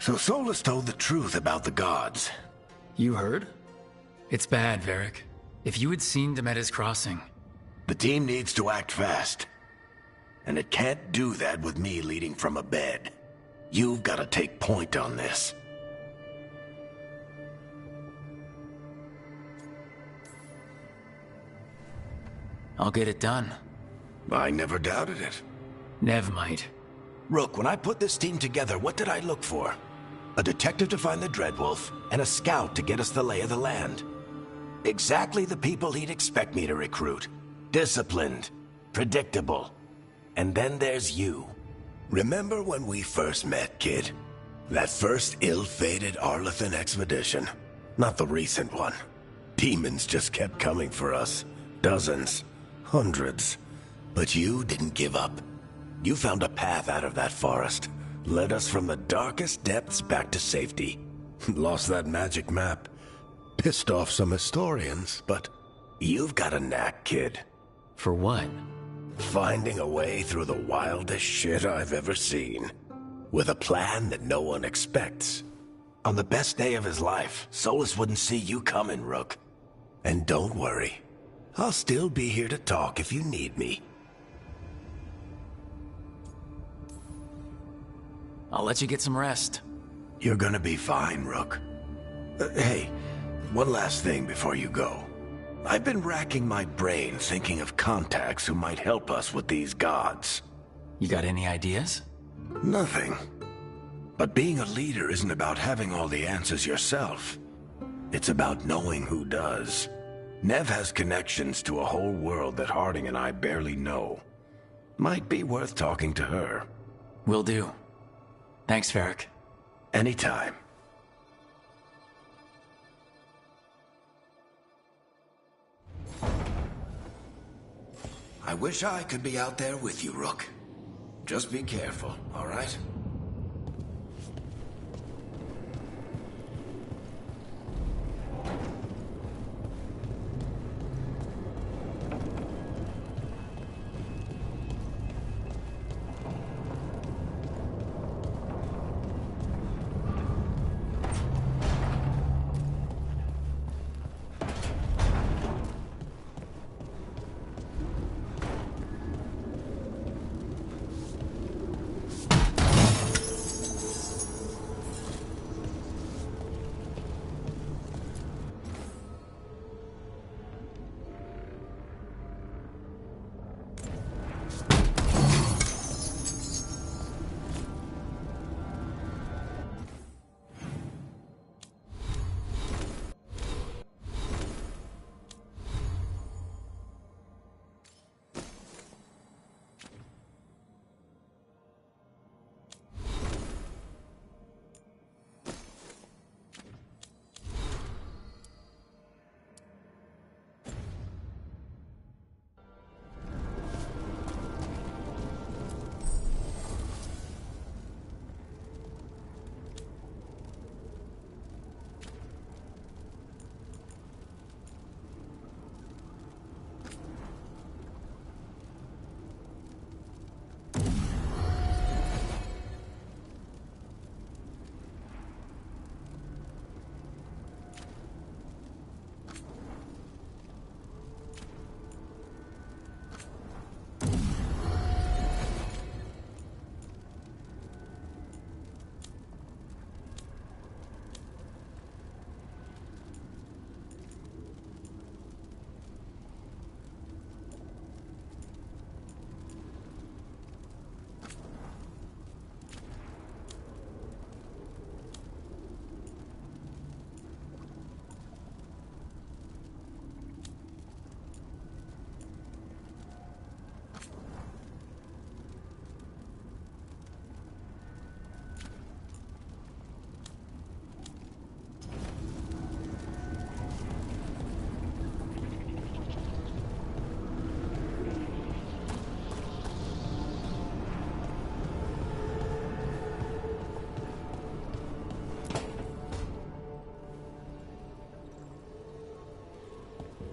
So Solus told the truth about the gods. You heard? It's bad, Varric. If you had seen Demeter's crossing... The team needs to act fast. And it can't do that with me leading from a bed. You've got to take point on this. I'll get it done. I never doubted it. Nev might. Rook, when I put this team together, what did I look for? A detective to find the Dreadwolf, and a scout to get us the lay of the land. Exactly the people he'd expect me to recruit. Disciplined, predictable. And then there's you. Remember when we first met, kid? That first ill-fated Arlathan expedition. Not the recent one. Demons just kept coming for us. Dozens. Hundreds. But you didn't give up. You found a path out of that forest. Led us from the darkest depths back to safety. Lost that magic map. Pissed off some historians, but you've got a knack, kid. For what? Finding a way through the wildest shit I've ever seen. With a plan that no one expects. On the best day of his life, Solus wouldn't see you coming, Rook. And don't worry. I'll still be here to talk if you need me. I'll let you get some rest. You're gonna be fine, Rook. Hey, one last thing before you go. I've been racking my brain thinking of contacts who might help us with these gods. You got any ideas? Nothing. But being a leader isn't about having all the answers yourself. It's about knowing who does. Nev has connections to a whole world that Harding and I barely know. Might be worth talking to her. Will do. Thanks, Varric. Anytime. I wish I could be out there with you, Rook. Just be careful, all right?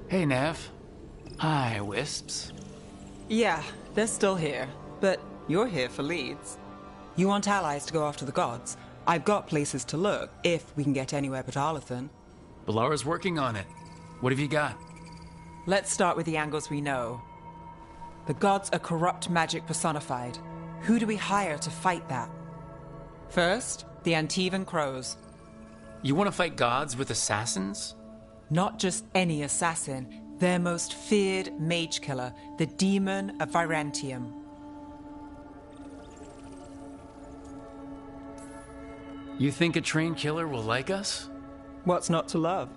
Hey, Nev. Hi, Wisps. Yeah, they're still here, but you're here for leads. You want allies to go after the gods. I've got places to look, if we can get anywhere but Arlathan. Balara's working on it. What have you got? Let's start with the angles we know. The gods are corrupt magic personified. Who do we hire to fight that? First, the Antivan Crows. You want to fight gods with assassins? Not just any assassin, their most feared mage killer, the Demon of Virantium. You think a trained killer will like us? What's not to love?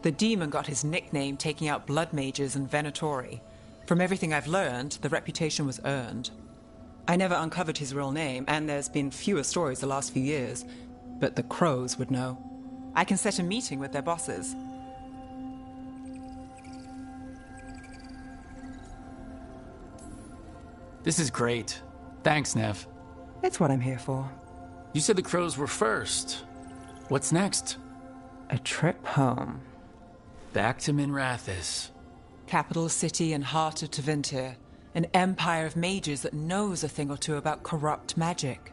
The demon got his nickname taking out blood mages and Venatori. From everything I've learned, the reputation was earned. I never uncovered his real name, and there's been fewer stories the last few years, but the Crows would know. I can set a meeting with their bosses. This is great. Thanks, Nev. It's what I'm here for. You said the Crows were first. What's next? A trip home. Back to Minrathous. Capital city and heart of Tevinter. An empire of mages that knows a thing or two about corrupt magic.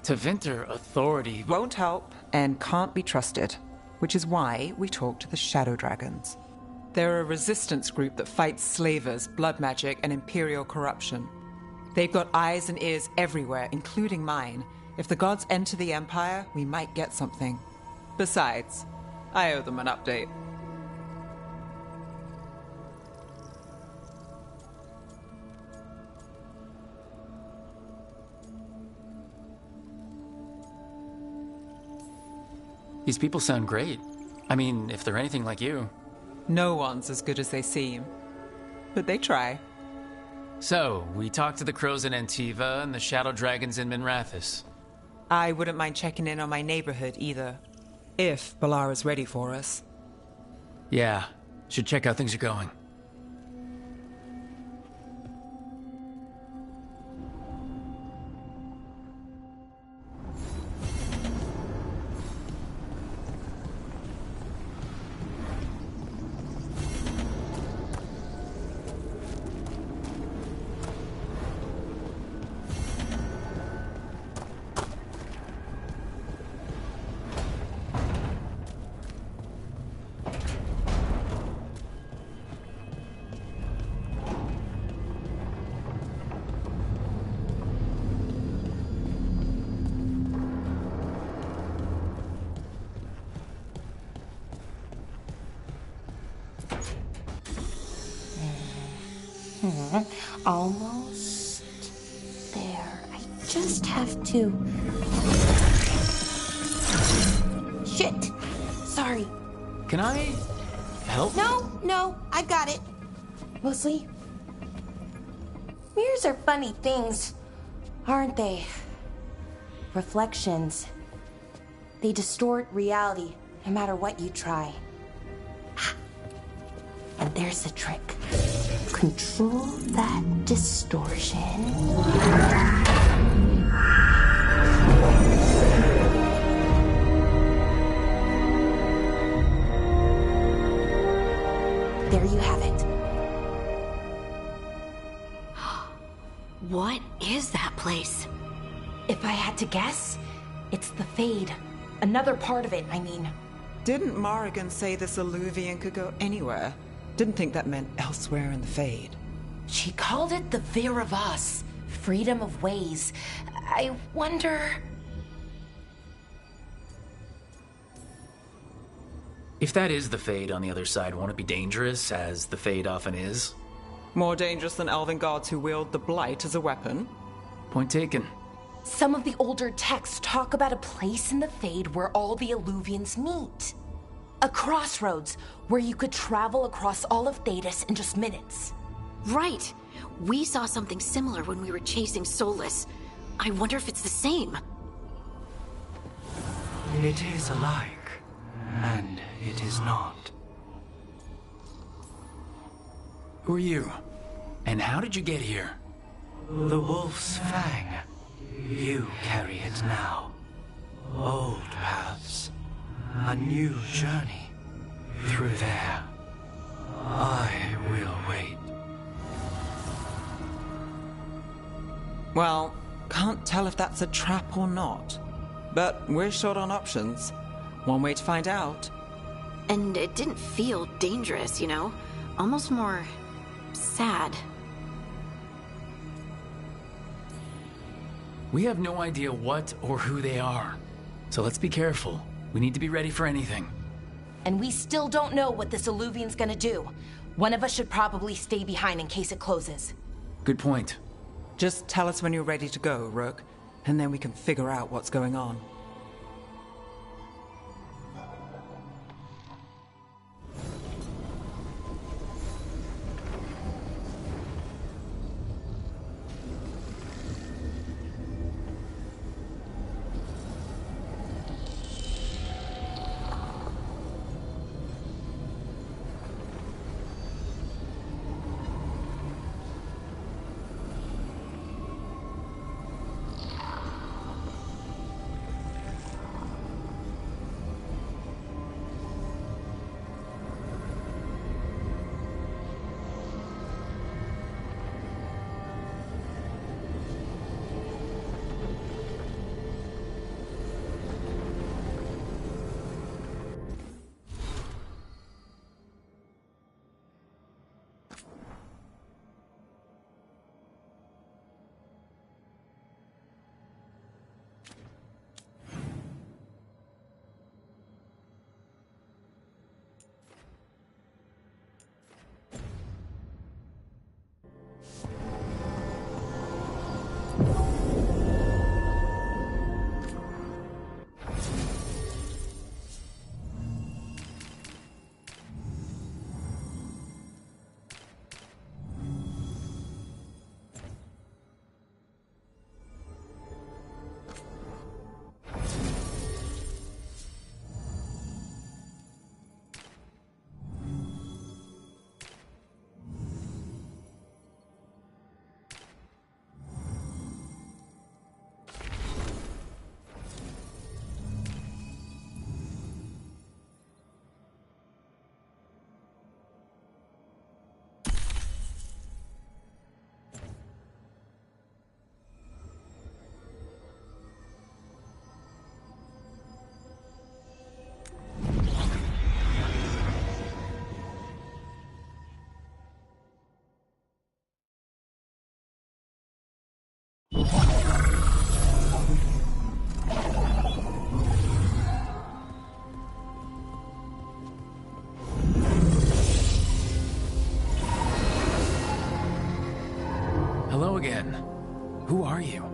Tevinter authority Won't help and can't be trusted, which is why we talk to the Shadow Dragons. They're a resistance group that fights slavers, blood magic, and imperial corruption. They've got eyes and ears everywhere, including mine. If the gods enter the Empire, we might get something. Besides, I owe them an update. These people sound great. I mean, if they're anything like you. No one's as good as they seem. But they try. So, we talked to the Crows in Antiva and the Shadow Dragons in Minrathous. I wouldn't mind checking in on my neighborhood either. If Balara's ready for us. Yeah, should check how things are going. Almost there. I just have to... Shit! Sorry. Can I help? No, I got it. Mostly, mirrors are funny things, aren't they? Reflections. They distort reality, no matter what you try. And there's the trick. Control that distortion. There you have it. What is that place? If I had to guess, it's the Fade. Another part of it, I mean. Didn't Morrigan say this Alluvian could go anywhere? Didn't think that meant elsewhere in the Fade. She called it the Veer of Us, freedom of ways. I wonder... If that is the Fade on the other side, won't it be dangerous, as the Fade often is? More dangerous than elven gods who wield the Blight as a weapon? Point taken. Some of the older texts talk about a place in the Fade where all the Alluvians meet. A crossroads where you could travel across all of Thedas in just minutes. Right. We saw something similar when we were chasing Solus. I wonder if it's the same. It is alike, and it is not. Who are you? And how did you get here? The Wolf's Fang. You carry it now. Old paths. A new journey. Through there. I will wait. Well, can't tell if that's a trap or not. but we're short on options. One way to find out. And it didn't feel dangerous, you know? Almost more sad. We have no idea what or who they are. So let's be careful. We need to be ready for anything. And we still don't know what this Illuvian's gonna do. One of us should probably stay behind in case it closes. Good point. Just tell us when you're ready to go, Rook, and then we can figure out what's going on. Hello again. Who are you?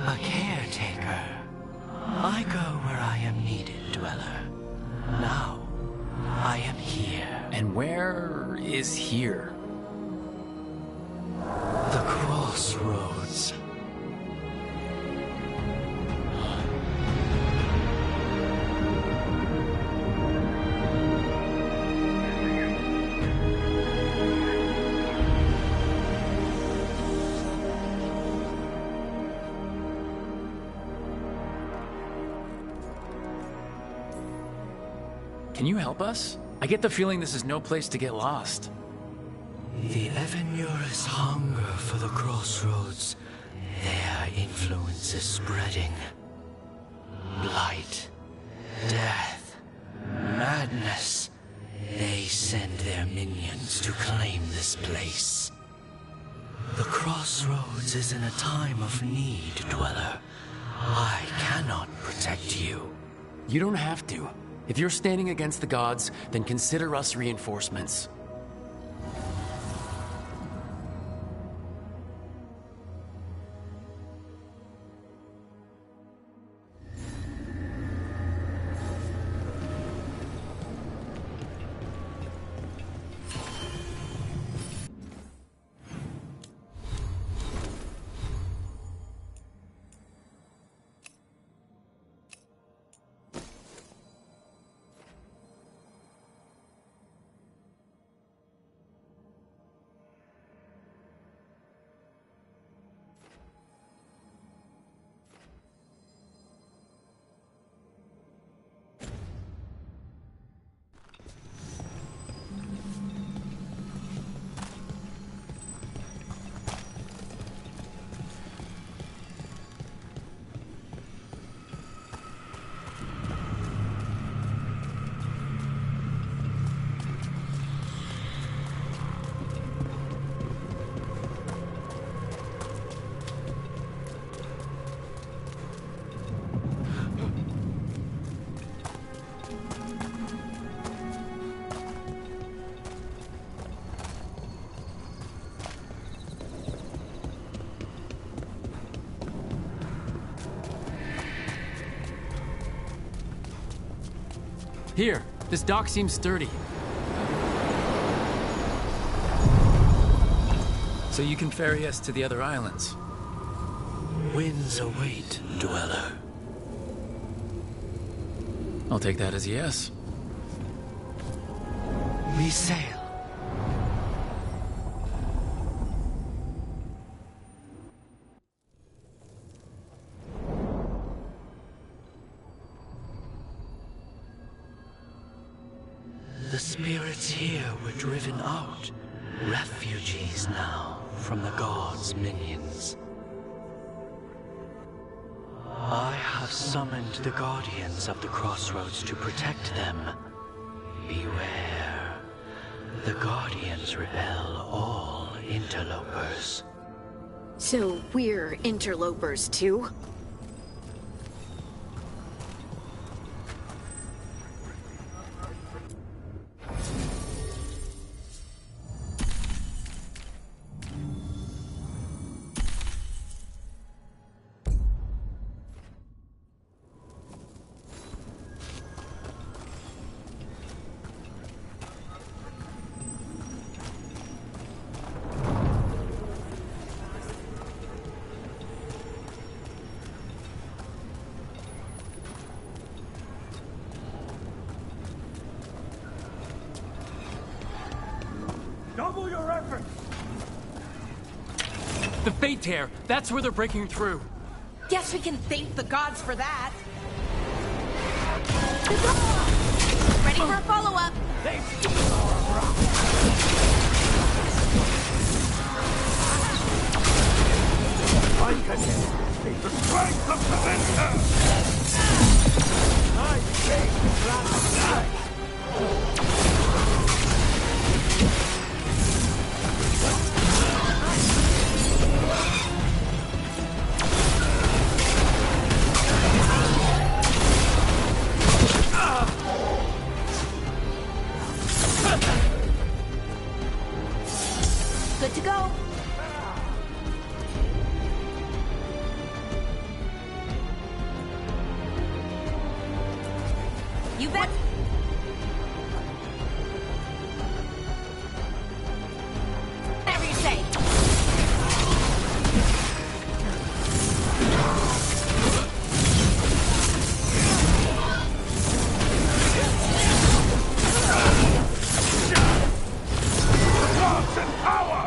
A caretaker. I go where I am needed, Dweller. Now, I am here. And where is here? The crossroads. Can you help us? I get the feeling this is no place to get lost. The Evanurus hunger for the crossroads. Their influence is spreading. Blight, death, madness. They send their minions to claim this place. The crossroads is in a time of need, Dweller. I cannot protect you. You don't have to. If you're standing against the gods, then consider us reinforcements. Here, this dock seems sturdy. So you can ferry us to the other islands? Winds await, Dweller. I'll take that as a yes. We sail. The spirits here were driven out, refugees now from the gods' minions. I have summoned the guardians of the crossroads to protect them. Beware. The guardians repel all interlopers. So we're interlopers too? Double your efforts! The Fate Tear! That's where they're breaking through. Guess we can thank the gods for that. Ready for a follow-up? They steal our rock! I can see the strength of the winter! I think last night! Good to go. You bet. Whatever you say. Lost in power!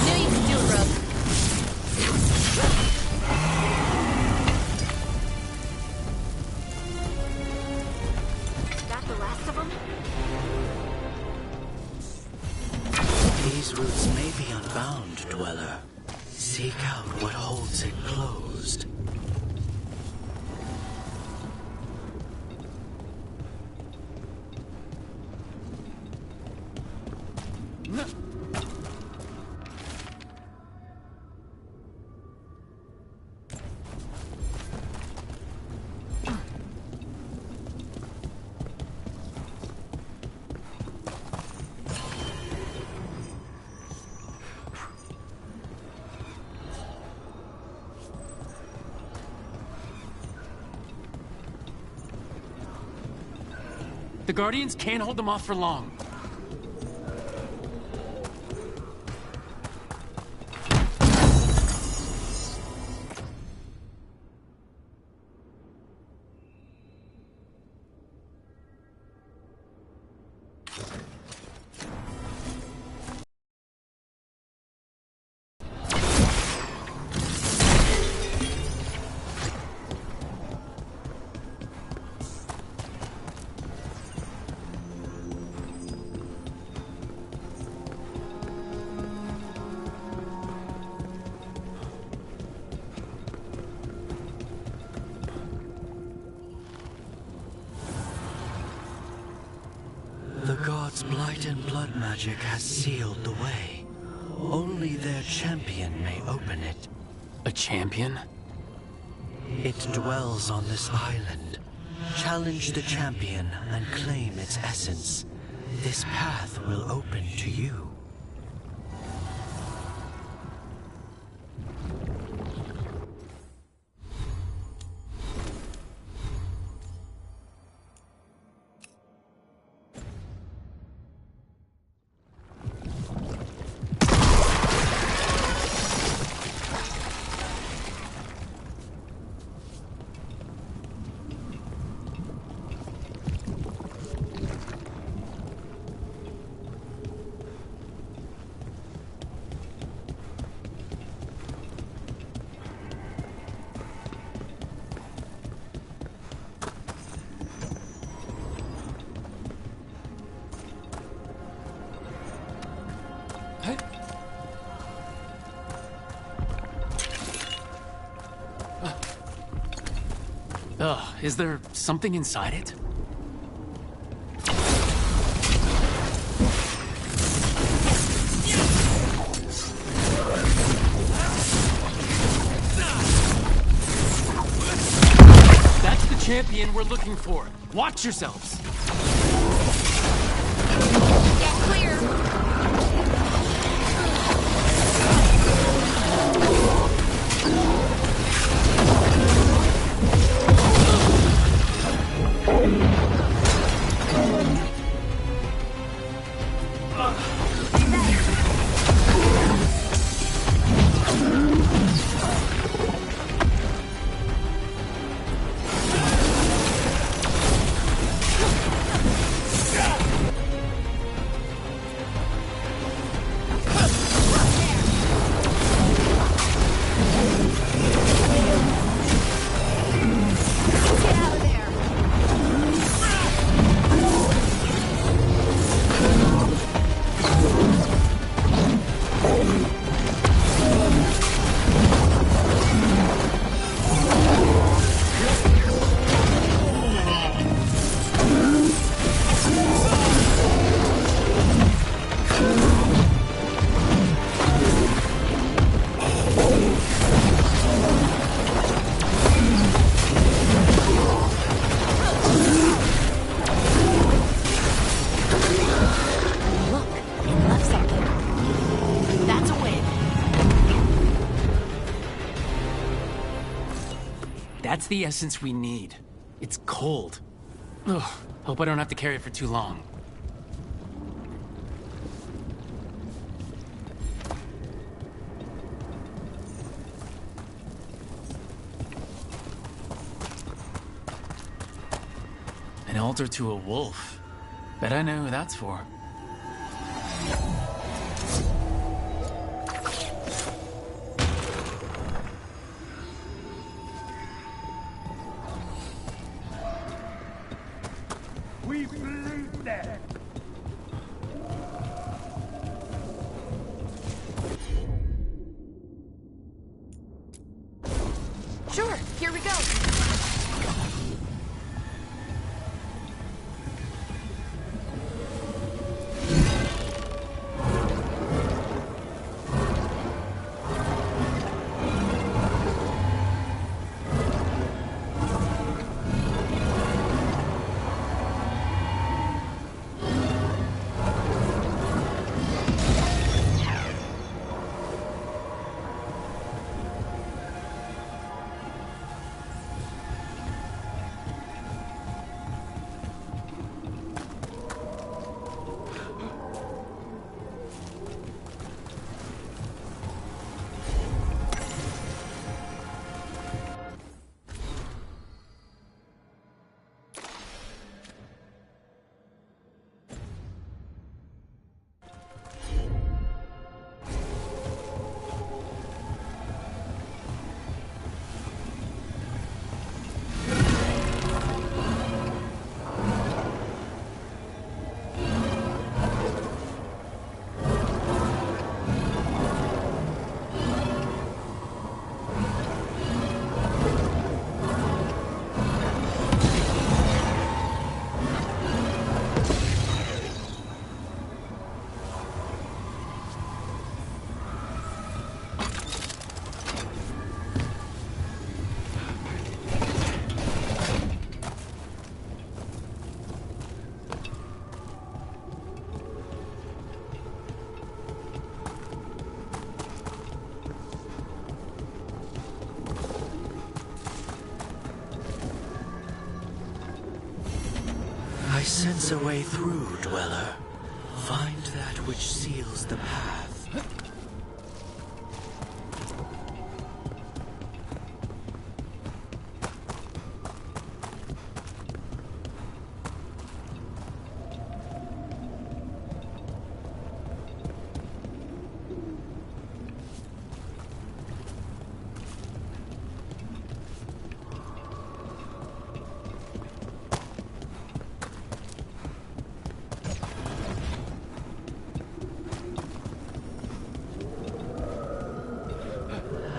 Knew you could do it, Rook. That the last of them? These routes may be unbound, Dweller. Seek out what holds it closed. The Guardians can't hold them off for long. light and blood magic has sealed the way. Only their champion may open it. A champion? It dwells on this island. Challenge the champion and claim its essence. This path will open to you. Is there something inside it? That's the champion we're looking for. Watch yourselves. Get clear. That's the essence we need. It's cold. Ugh, hope I don't have to carry it for too long. An altar to a wolf. Bet I know who that's for. We believe that. Sure, here we go. sense a way through, Dweller. Find that which seals the path.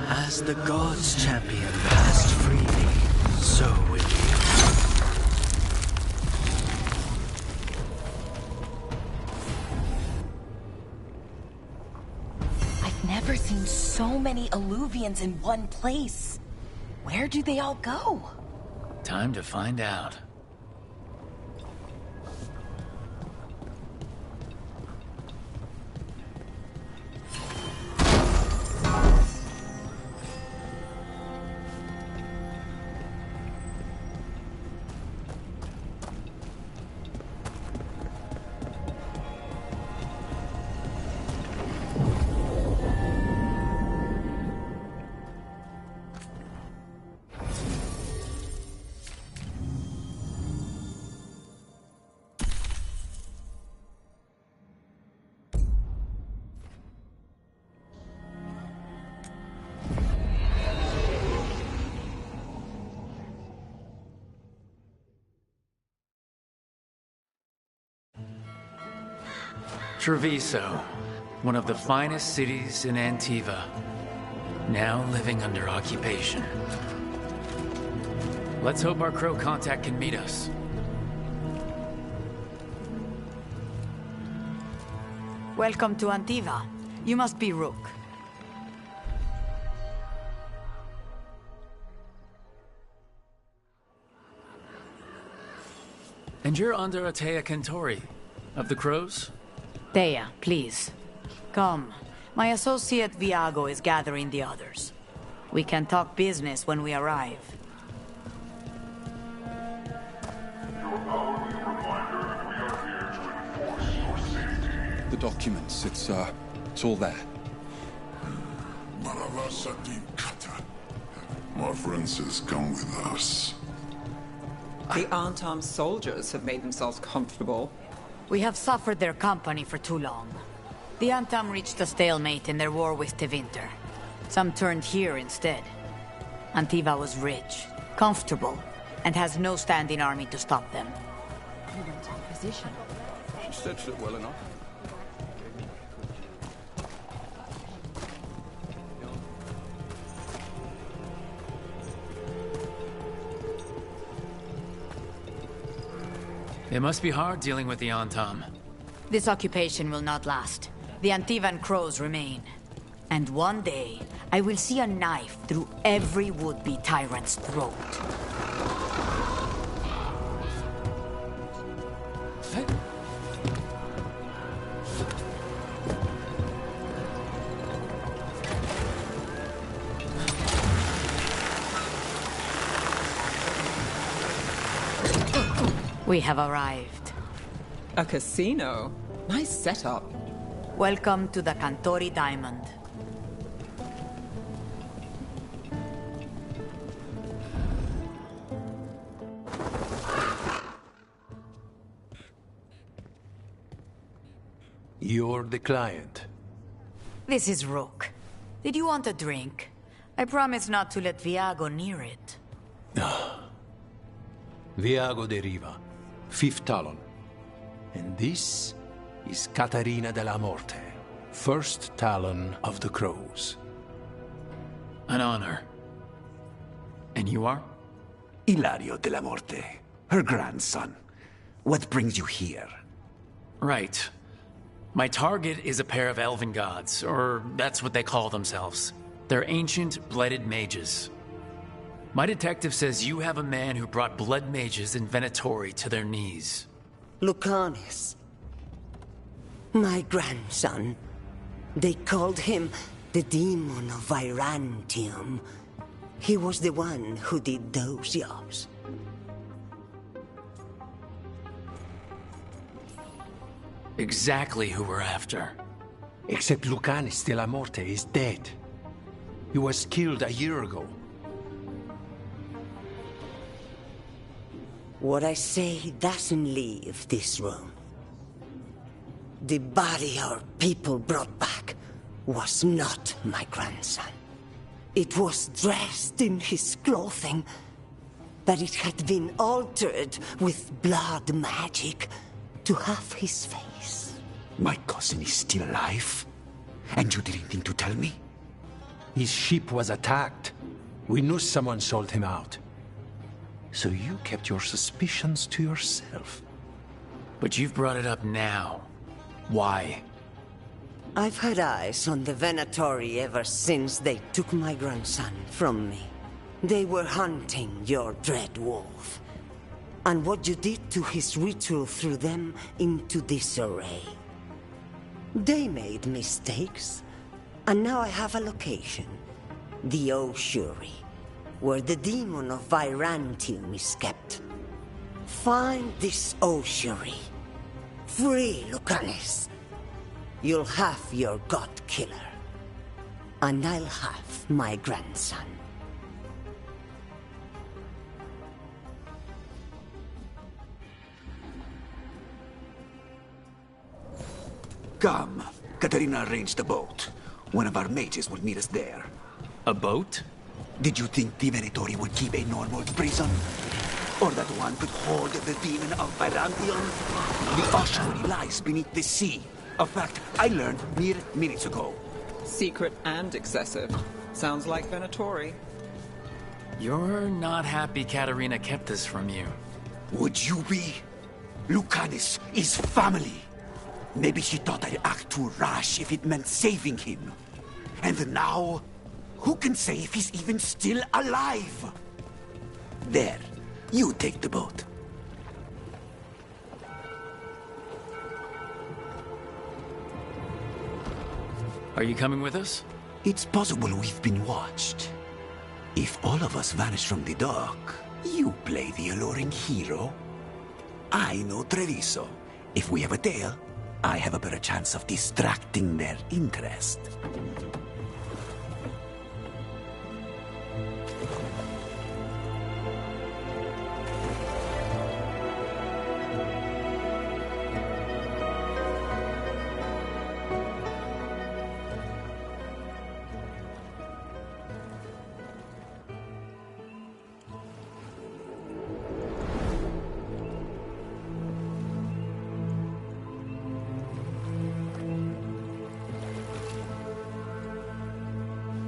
As the gods champion the past freely, so will you. I've never seen so many Alluvians in one place. Where do they all go? Time to find out. Treviso, one of the finest cities in Antiva, now living under occupation. Let's hope our crow contact can meet us. Welcome to Antiva. You must be Rook. And you're under Atea Kentori, of the Crows? Thea, please. Come. My associate Viago is gathering the others. We can talk business when we arrive. The documents, it's all there. My friend says come with us. The unarmed soldiers have made themselves comfortable. We have suffered their company for too long. The Antam reached a stalemate in their war with Tevinter. Some turned here instead. Antiva was rich, comfortable, and has no standing army to stop them. You went on position. She stitched it well enough. It must be hard dealing with the Antam. This occupation will not last. The Antivan crows remain. And one day, I will see a knife through every would-be tyrant's throat. We have arrived. A casino? Nice setup. Welcome to the Cantori Diamond. You're the client. This is Rook. Did you want a drink? I promise not to let Viago near it. Viago de Riva, 5th Talon. And this is Catarina della Morte, 1st Talon of the Crows. An honor. And you are? Ilario della Morte, her grandson. What brings you here? Right. My target is a pair of elven gods, or that's what they call themselves. They're ancient, blooded mages. My detective says you have a man who brought blood mages in Venatori to their knees. Lucanis. My grandson. They called him the Demon of Virantium. He was the one who did those jobs. Exactly who we're after. Except Lucanis de la Morte is dead. He was killed a year ago. What I say doesn't leave this room. The body our people brought back was not my grandson. It was dressed in his clothing, but it had been altered with blood magic to have his face. My cousin is still alive? And you didn't think to tell me? His ship was attacked. We knew someone sold him out. So you kept your suspicions to yourself. But you've brought it up now. Why? I've had eyes on the Venatori ever since they took my grandson from me. They were hunting your dread wolf. And what you did to his ritual threw them into disarray. They made mistakes, and now I have a location. The Ossuary, where the demon of Virantium is kept. Find this Ossuary. Free Lucanis. You'll have your god killer. And I'll have my grandson. Come. Katarina arranged a boat. One of our mages will meet us there. A boat? Did you think the Venatori would keep a normal prison? Or that one could hold the demon of Virantium? The ossuary lies beneath the sea. A fact I learned mere minutes ago. Secret and excessive. Sounds like Venatori. You're not happy Katarina kept this from you. Would you be? Lucanis is family. Maybe she thought I'd act too rash if it meant saving him. And now, who can say if he's even still alive? There, you take the boat. Are you coming with us? It's possible we've been watched. If all of us vanish from the dock, you play the alluring hero. I know Treviso. If we have a tail, I have a better chance of distracting their interest.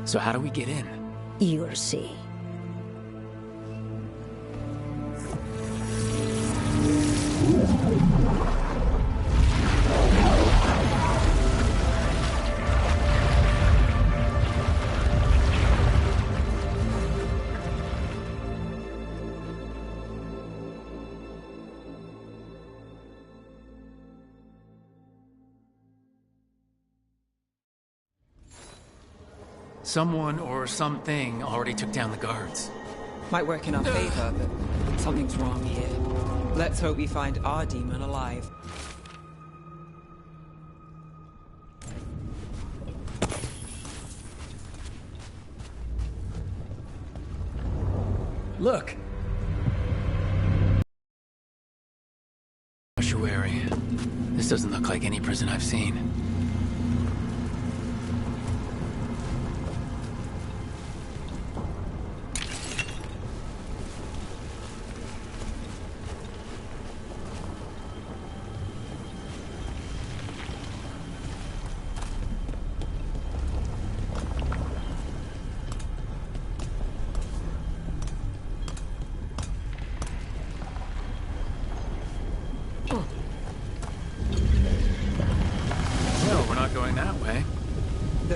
So how do we get in? You'll see. Someone or something already took down the guards. Might work in our favor, but something's wrong here. Let's hope we find our demon alive. Look! Ossuary. This doesn't look like any prison I've seen.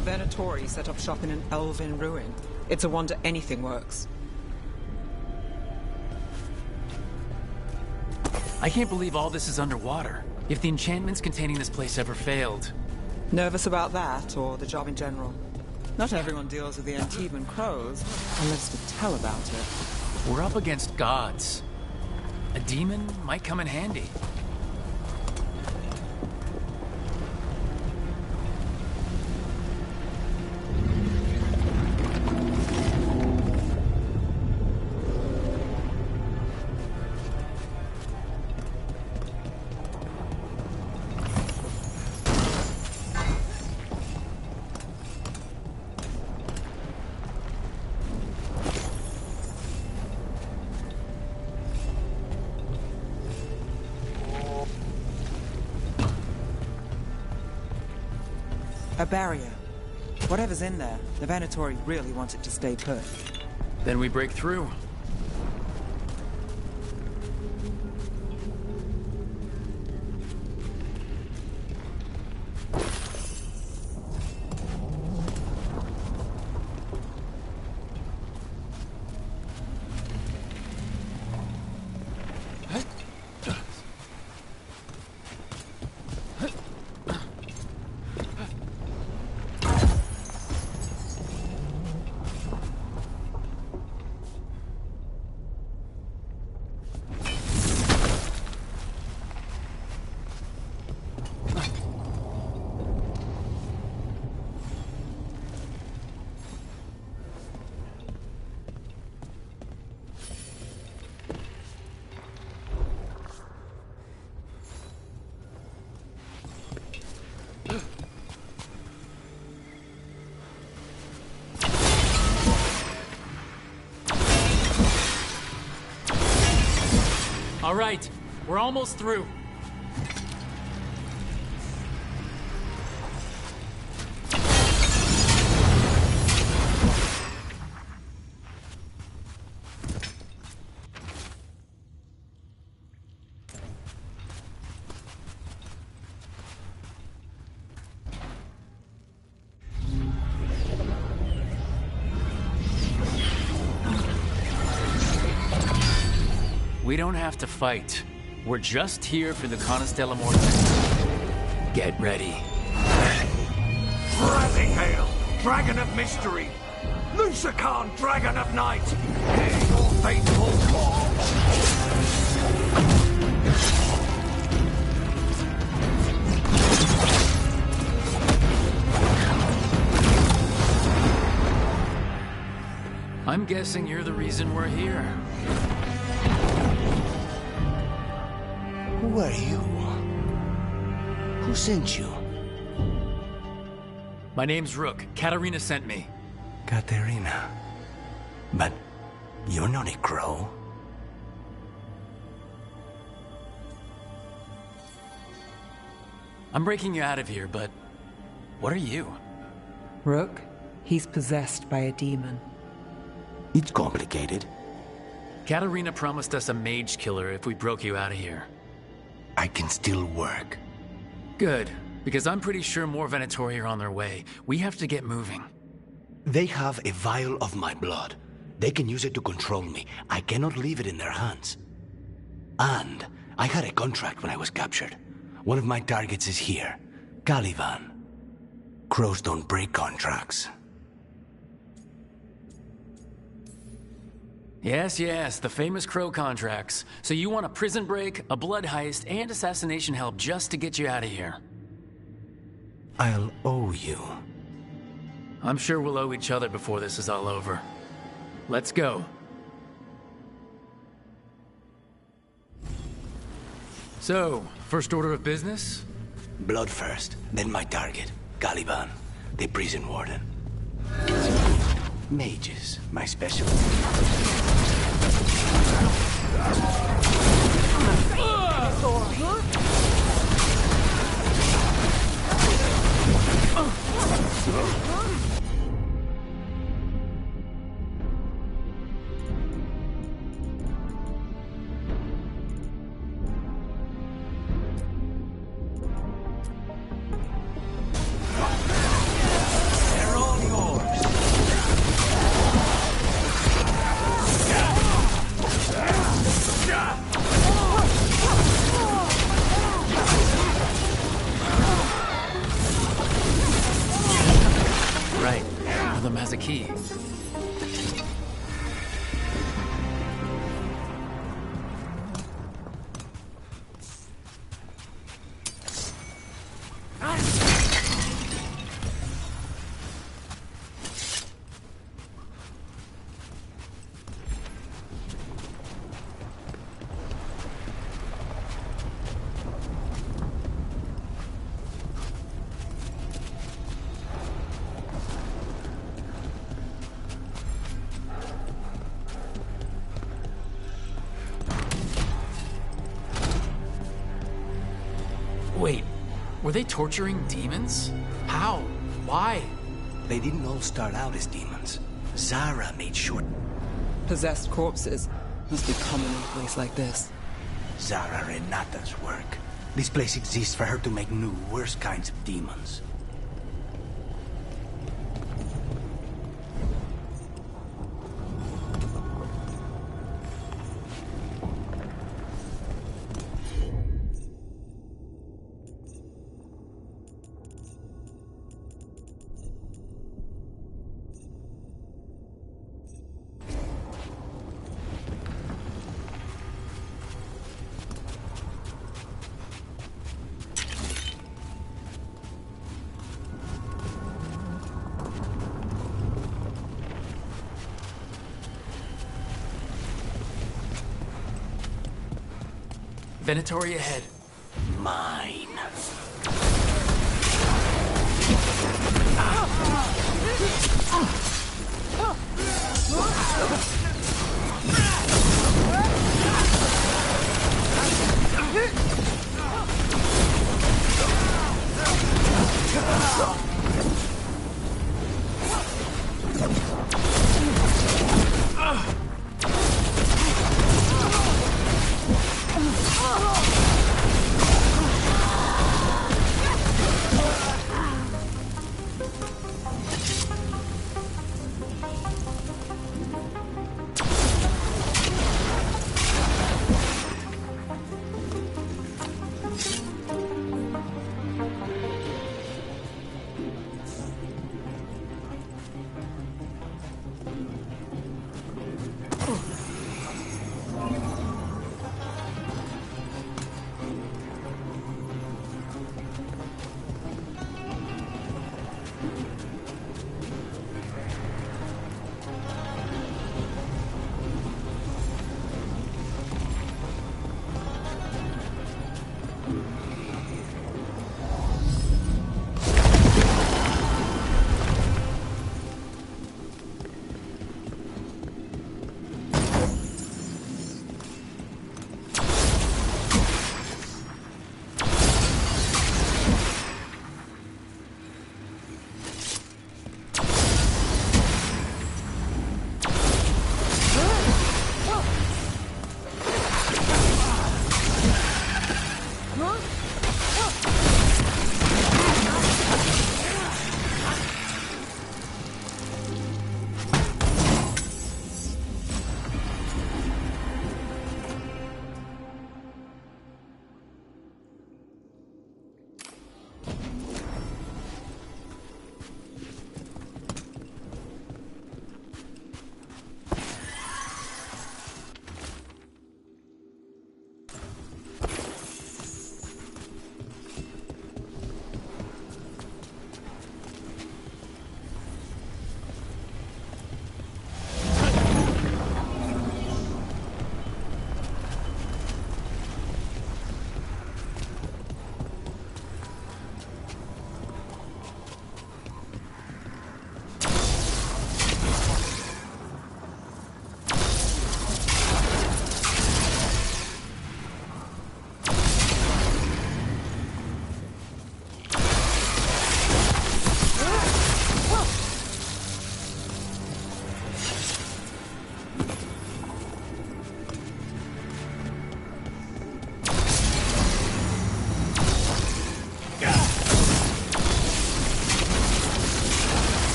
Venatori set up shop in an elven ruin. It's a wonder anything works. I can't believe all this is underwater. If the enchantments containing this place ever failed... Nervous about that, or the job in general? Not everyone deals with the Antibes crows, unless to tell about it. We're up against gods. A demon might come in handy. A barrier. Whatever's in there, the Venatori really want it to stay put. Then we break through. All right, we're almost through. We don't have to fight. We're just here for the Conestella Morte. Get ready. Rising Hail, Dragon of Mystery! Lucican, Dragon of Night! Hear your faithful call! I'm guessing you're the reason we're here. Who are you? Who sent you? My name's Rook. Katarina sent me. Katerina. But you're not a crow. I'm breaking you out of here, but what are you? Rook, he's possessed by a demon. It's complicated. Katarina promised us a mage killer if we broke you out of here. I can still work. Good, because I'm pretty sure more Venatori are on their way. We have to get moving. They have a vial of my blood. They can use it to control me. I cannot leave it in their hands. And I had a contract when I was captured. One of my targets is here, Caliban. Crows don't break contracts. Yes, the famous Crow contracts. So you want a prison break, a blood heist, and assassination help just to get you out of here. I'll owe you. I'm sure we'll owe each other before this is all over. Let's go. So, first order of business? Blood first, then my target, Caliban, the prison warden. Mages, my specialty. Has a key. Wait, were they torturing demons? How? Why? They didn't all start out as demons. Zara made sure... Possessed corpses must be common in a place like this. Zara Renata's work. This place exists for her to make new, worse kinds of demons. Venatori ahead. Mine.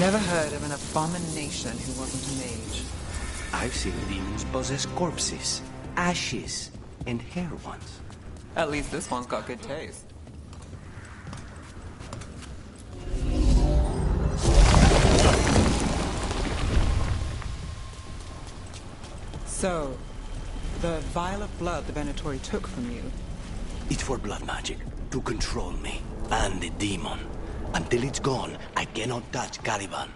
Never heard of an abomination who wasn't a mage. I've seen demons possess corpses, ashes, and hair ones. At least this one's got good taste. So, the vial of blood the Venatori took from you... It's for blood magic, to control me, and the demon. Until it's gone, I cannot touch Caliban.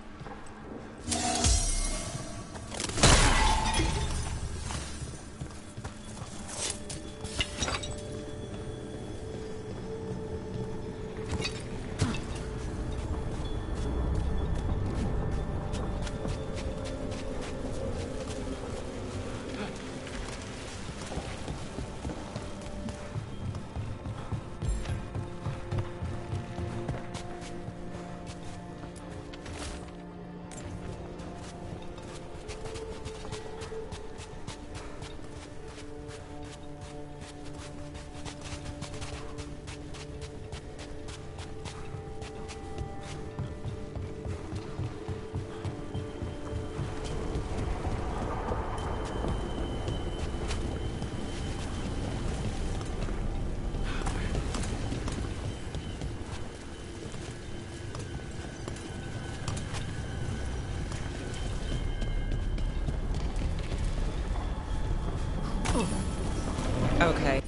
Okay.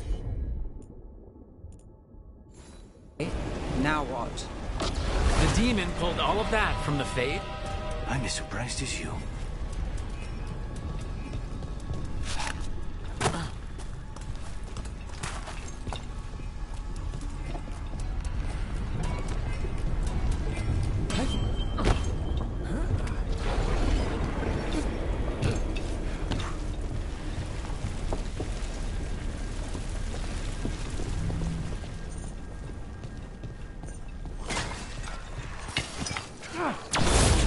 Now what? The demon pulled all of that from the Fade? I'm as surprised as you.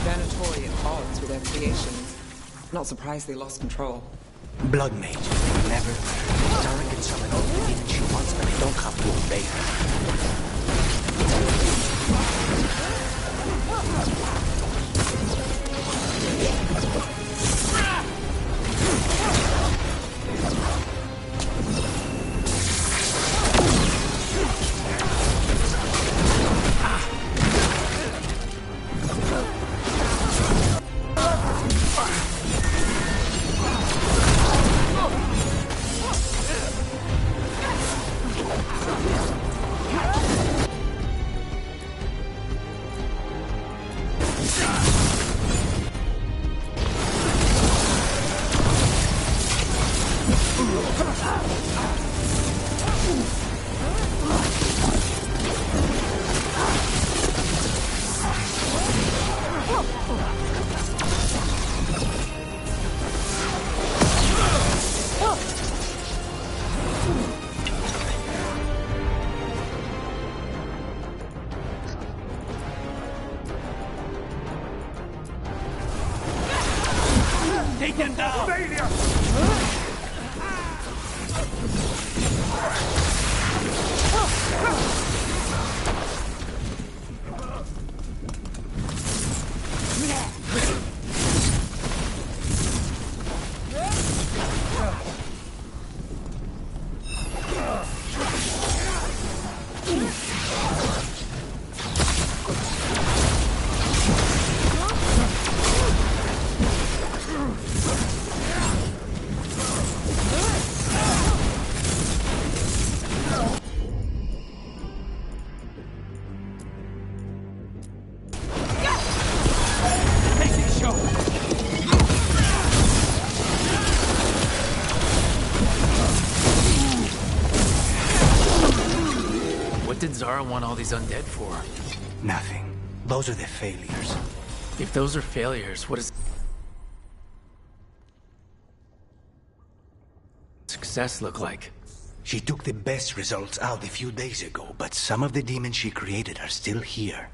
Venatori at odds with their creations. Not surprised they lost control. Blood mages, they never learn. Tara can summon all the demons she wants, but they don't have to obey her. Take him down! Failure! What did Zara want all these undead for? Nothing. Those are the failures. If those are failures, what does success look like? She took the best results out a few days ago, but some of the demons she created are still here.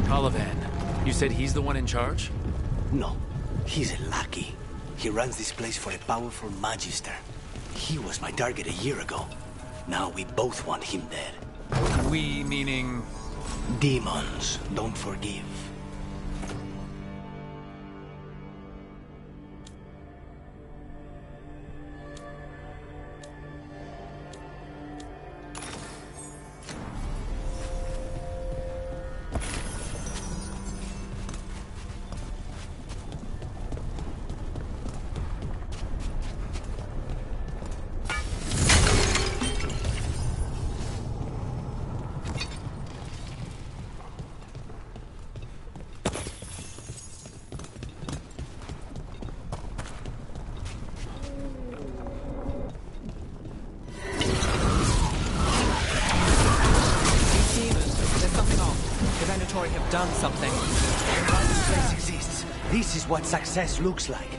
Colivan. You said he's the one in charge? No, he's a lackey. He runs this place for a powerful magister. He was my target a year ago. Now we both want him dead. We meaning... Demons don't forgive. Have done something. Why this place exists. This is what success looks like.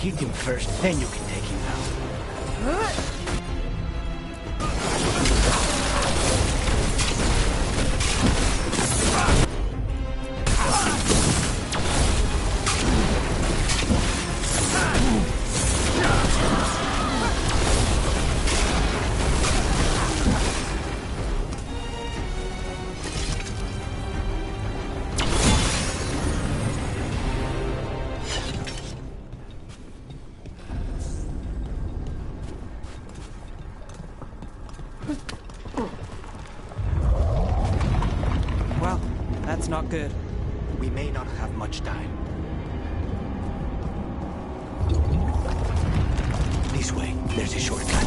hit him first, then you can take him down. Well, that's not good. We may not have much time. This way, there's a shortcut.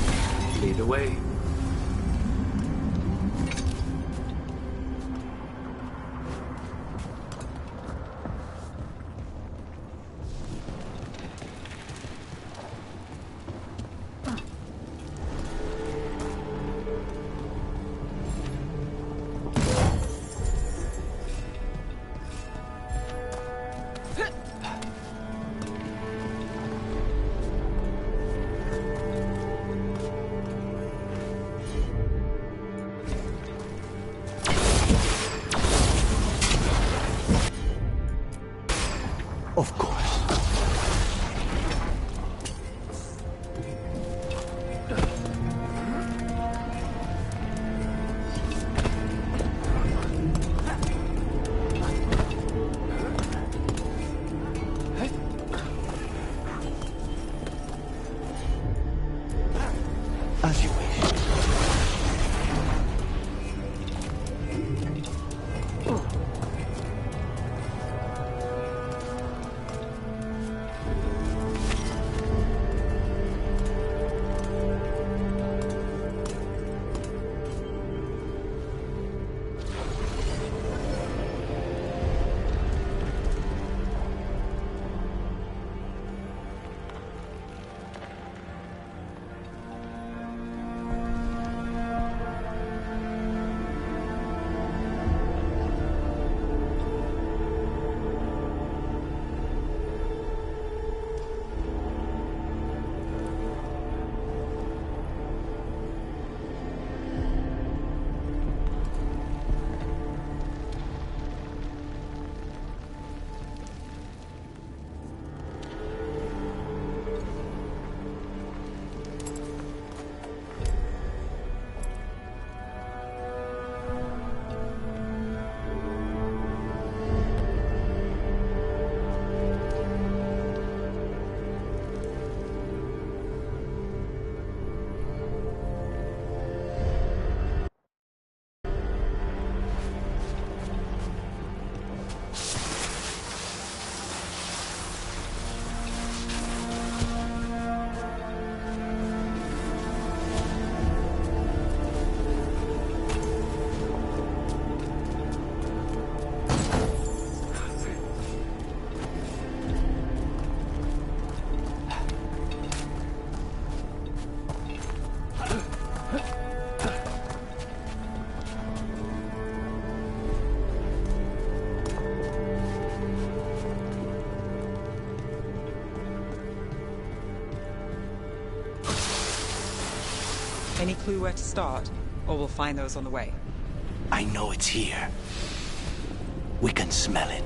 Lead the way. Of course. As you wish. Any clue where to start? Or we'll find those on the way? I know it's here. We can smell it.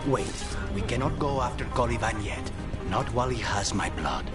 Wait, we cannot go after Colivan yet. Not while he has my blood.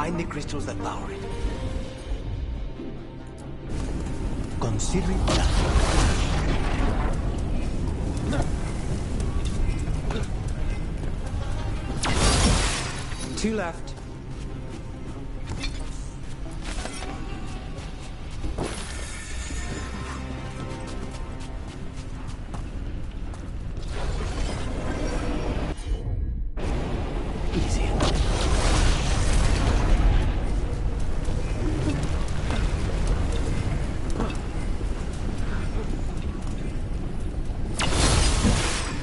Find the crystals that power it. Consider it done. Two left.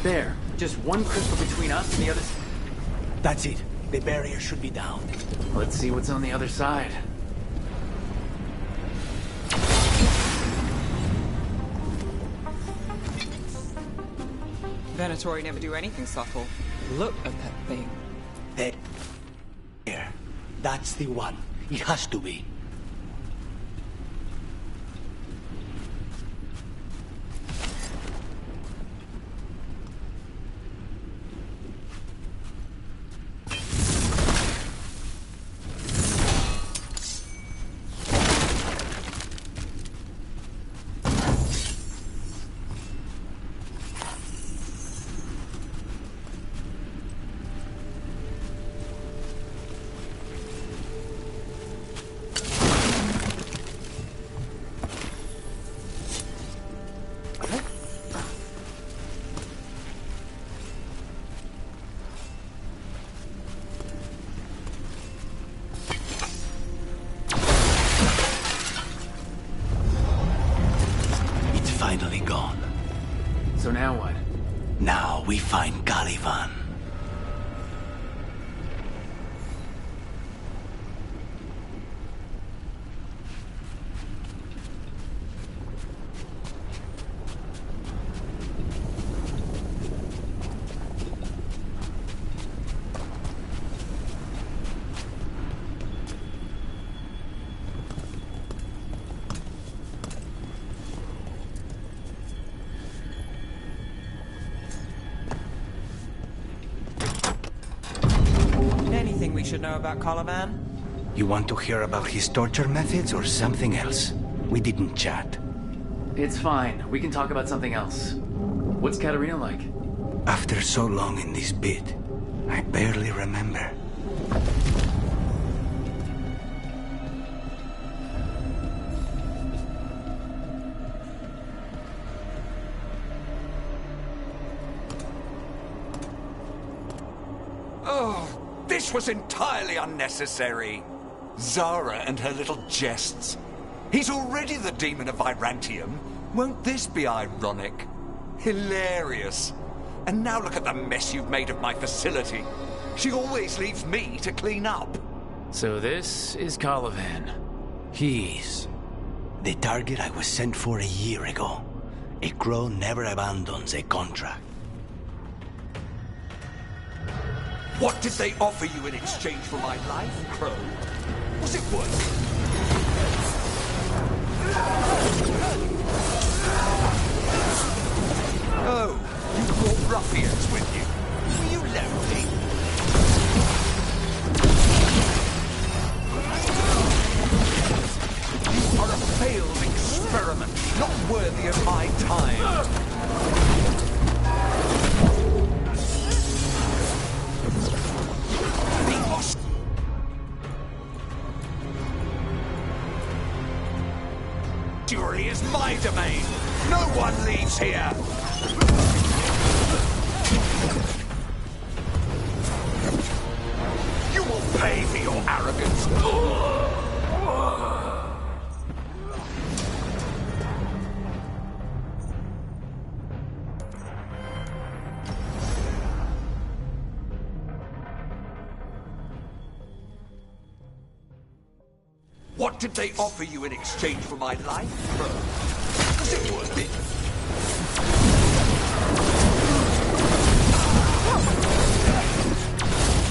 There. Just one crystal between us and the other... That's it. The barrier should be down. Let's see what's on the other side. Venatori never do anything subtle. Look at that thing. There. That's the one. It has to be. Finally gone. So now what? Now we find Caliban. Anything we should know about Caliban? You want to hear about his torture methods or something else? We didn't chat. It's fine. We can talk about something else. What's Katarina like? After so long in this bit, I barely remember. Oh, this was entirely unnecessary. Zara and her little jests. He's already the demon of Virantium. Won't this be ironic? Hilarious. And now look at the mess you've made of my facility. She always leaves me to clean up. So this is Caliban. He's the target I was sent for a year ago. A crow never abandons a contract. What did they offer you in exchange for my life, Crow? Was it worth it? Oh, you brought ruffians with you. Were you lonely? You are a failed experiment, not worthy of my time. Fury is my domain. No one leaves here. You will pay for your arrogance. What did they offer you in exchange for my life, Crow? Was it worth it?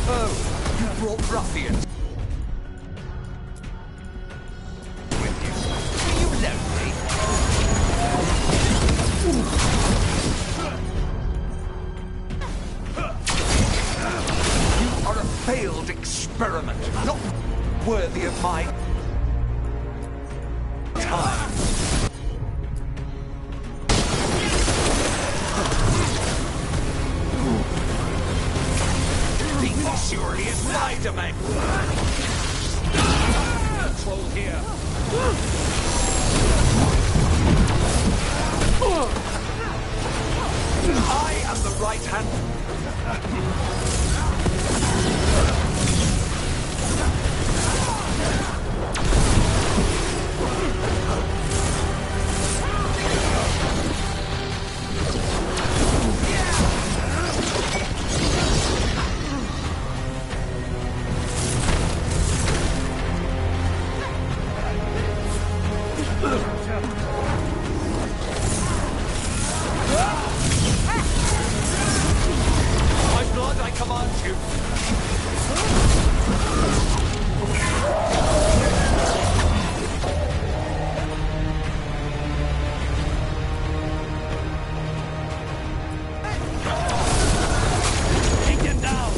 Oh, you brought ruffians with you. Are you lonely? You are a failed experiment, not... worthy of my time. This surely is my domain. Control here. I am the right hand. My blood, I command you. Take him down.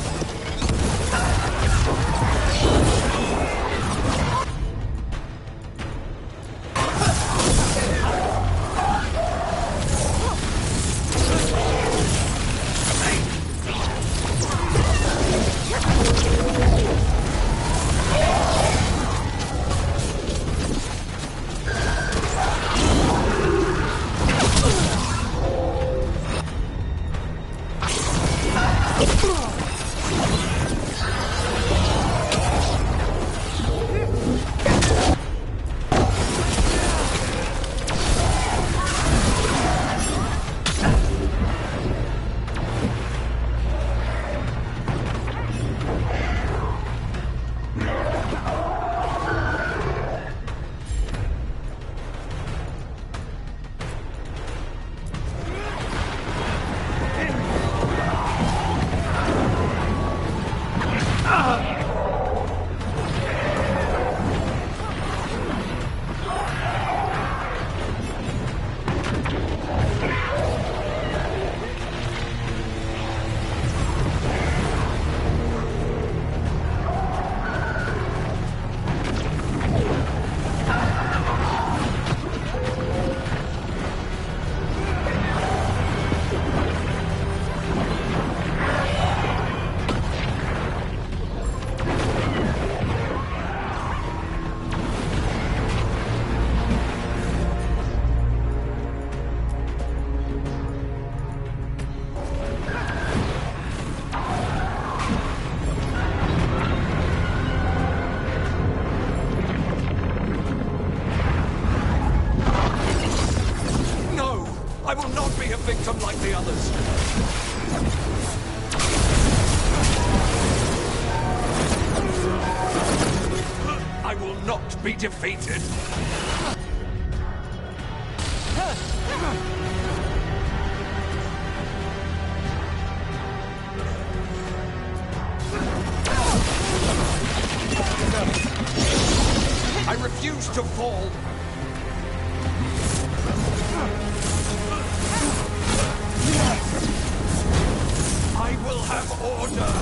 I will not be a victim like the others. I will not be defeated. I refuse to fall. I will have order.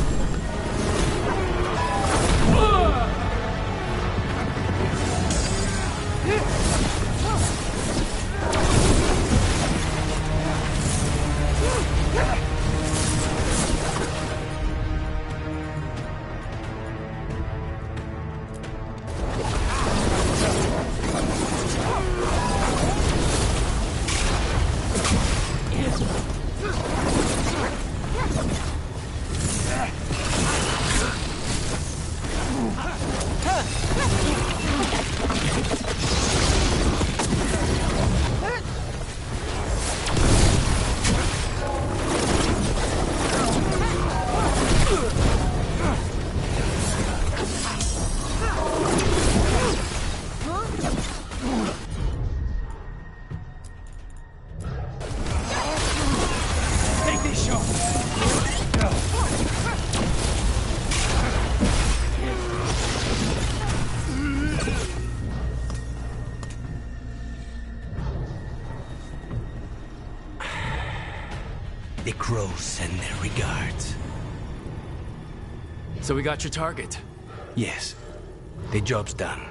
The crows send their regards. So we got your target? Yes. The job's done.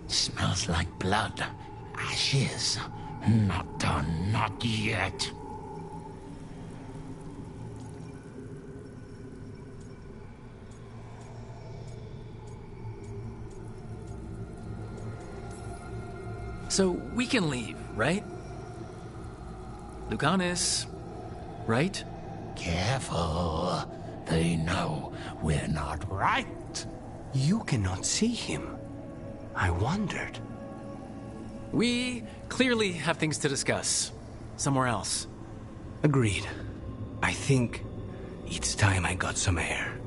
Smells like blood. Ashes. Not done, not yet. So we can leave, right? Lucanus, right? Careful. They know we're not right. You cannot see him. I wondered. We clearly have things to discuss. Somewhere else. Agreed. I think it's time I got some air.